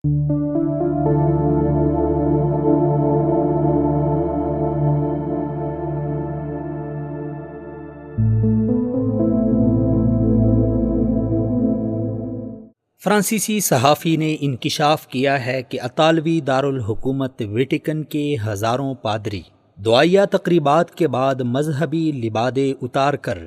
فرانسیسی صحافی نے انکشاف کیا ہے کہ اطالوی دارالحکومت ویٹیکن کے ہزاروں پادری دعائیہ تقریبات کے بعد مذہبی لبادے اتار کر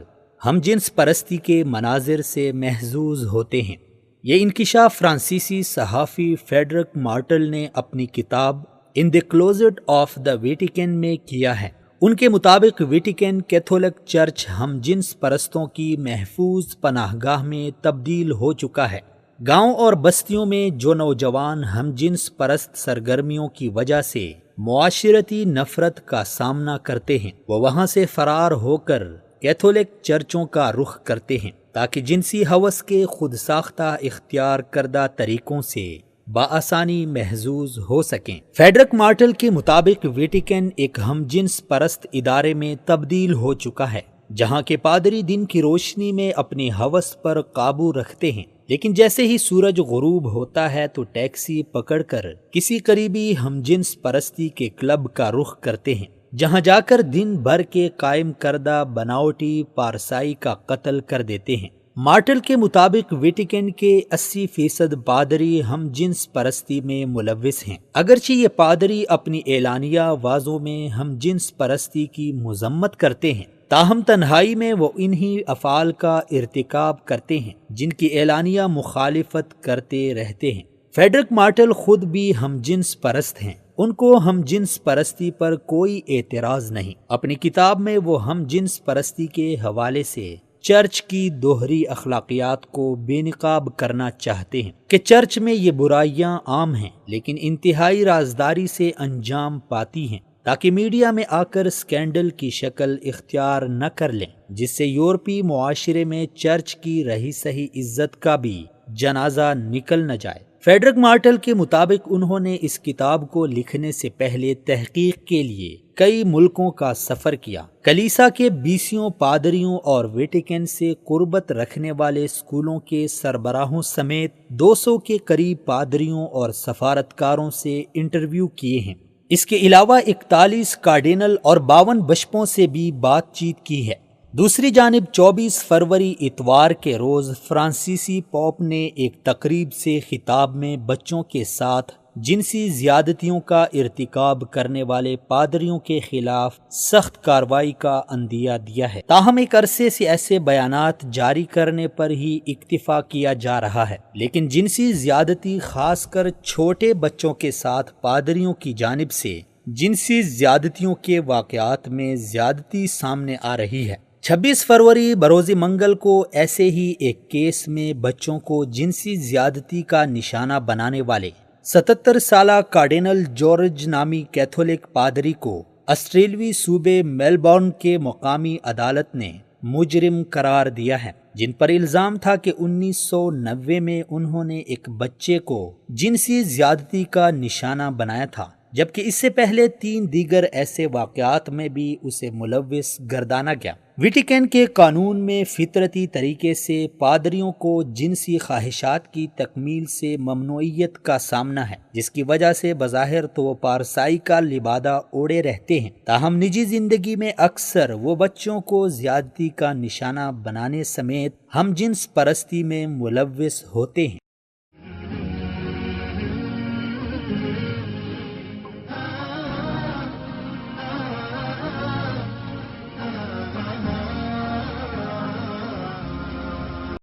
ہم جنس پرستی کے مناظر سے محظوظ ہوتے ہیں۔ یہ انکشاف فرانسیسی صحافی فریڈرک مارٹل نے اپنی کتاب ان دی کلوزٹ آف دا ویٹیکن میں کیا ہے۔ ان کے مطابق ویٹیکن کیتھولک چرچ ہم جنس پرستوں کی محفوظ پناہ گاہ میں تبدیل ہو چکا ہے۔ گاؤں اور بستیوں میں جو نوجوان ہم جنس پرست سرگرمیوں کی وجہ سے معاشرتی نفرت کا سامنا کرتے ہیں، وہ وہاں سے فرار ہو کر کیتھولک چرچوں کا رخ کرتے ہیں تاکہ جنسی ہوس کے خود ساختہ اختیار کردہ طریقوں سے بآسانی محظوظ ہو سکیں۔ فریڈرک مارٹل کے مطابق ویٹیکن ایک ہم جنس پرست ادارے میں تبدیل ہو چکا ہے جہاں کے پادری دن کی روشنی میں اپنی ہوس پر قابو رکھتے ہیں، لیکن جیسے ہی سورج غروب ہوتا ہے تو ٹیکسی پکڑ کر کسی قریبی ہم جنس پرستی کے کلب کا رخ کرتے ہیں، جہاں جا کر دن بھر کے قائم کردہ بناوٹی پارسائی کا قتل کر دیتے ہیں۔ مارٹل کے مطابق ویٹیکن کے 80% پادری ہم جنس پرستی میں ملوث ہیں۔ اگرچہ یہ پادری اپنی اعلانیہ آوازوں میں ہم جنس پرستی کی مذمت کرتے ہیں، تاہم تنہائی میں وہ انہی افعال کا ارتکاب کرتے ہیں جن کی اعلانیہ مخالفت کرتے رہتے ہیں۔ فریڈرک مارٹل خود بھی ہم جنس پرست ہیں، ان کو ہم جنس پرستی پر کوئی اعتراض نہیں۔ اپنی کتاب میں وہ ہم جنس پرستی کے حوالے سے چرچ کی دوہری اخلاقیات کو بے نقاب کرنا چاہتے ہیں کہ چرچ میں یہ برائیاں عام ہیں لیکن انتہائی رازداری سے انجام پاتی ہیں تاکہ میڈیا میں آ کر سکینڈل کی شکل اختیار نہ کر لیں، جس سے یورپی معاشرے میں چرچ کی رہی سہی عزت کا بھی جنازہ نکل نہ جائے۔ فریڈرک مارٹل کے مطابق انہوں نے اس کتاب کو لکھنے سے پہلے تحقیق کے لیے کئی ملکوں کا سفر کیا، کلیسا کے 20 پادریوں اور ویٹیکن سے قربت رکھنے والے اسکولوں کے سربراہوں سمیت 200 کے قریب پادریوں اور سفارتکاروں سے انٹرویو کیے ہیں۔ اس کے علاوہ 41 کارڈینل اور 52 بشپوں سے بھی بات چیت کی ہے۔ دوسری جانب 24 فروری اتوار کے روز فرانسیسی پوپ نے ایک تقریب سے خطاب میں بچوں کے ساتھ جنسی زیادتیوں کا ارتکاب کرنے والے پادریوں کے خلاف سخت کارروائی کا عندیہ دیا ہے، تاہم ایک عرصے سے ایسے بیانات جاری کرنے پر ہی اکتفا کیا جا رہا ہے، لیکن جنسی زیادتی خاص کر چھوٹے بچوں کے ساتھ پادریوں کی جانب سے جنسی زیادتیوں کے واقعات میں زیادتی سامنے آ رہی ہے۔ 26 فروری بروز منگل کو ایسے ہی ایک کیس میں بچوں کو جنسی زیادتی کا نشانہ بنانے والے 77 سالہ کارڈینل جارج نامی کیتھولک پادری کو آسٹریلوی صوبے میلبورن کے مقامی عدالت نے مجرم قرار دیا ہے، جن پر الزام تھا کہ 1990 میں انہوں نے ایک بچے کو جنسی زیادتی کا نشانہ بنایا تھا، جبکہ اس سے پہلے 3 دیگر ایسے واقعات میں بھی اسے ملوث گردانا گیا۔ ویٹیکن کے قانون میں فطرتی طریقے سے پادریوں کو جنسی خواہشات کی تکمیل سے ممنوعیت کا سامنا ہے، جس کی وجہ سے بظاہر تو وہ پارسائی کا لبادہ اوڑے رہتے ہیں، تاہم نجی زندگی میں اکثر وہ بچوں کو زیادتی کا نشانہ بنانے سمیت ہم جنس پرستی میں ملوث ہوتے ہیں۔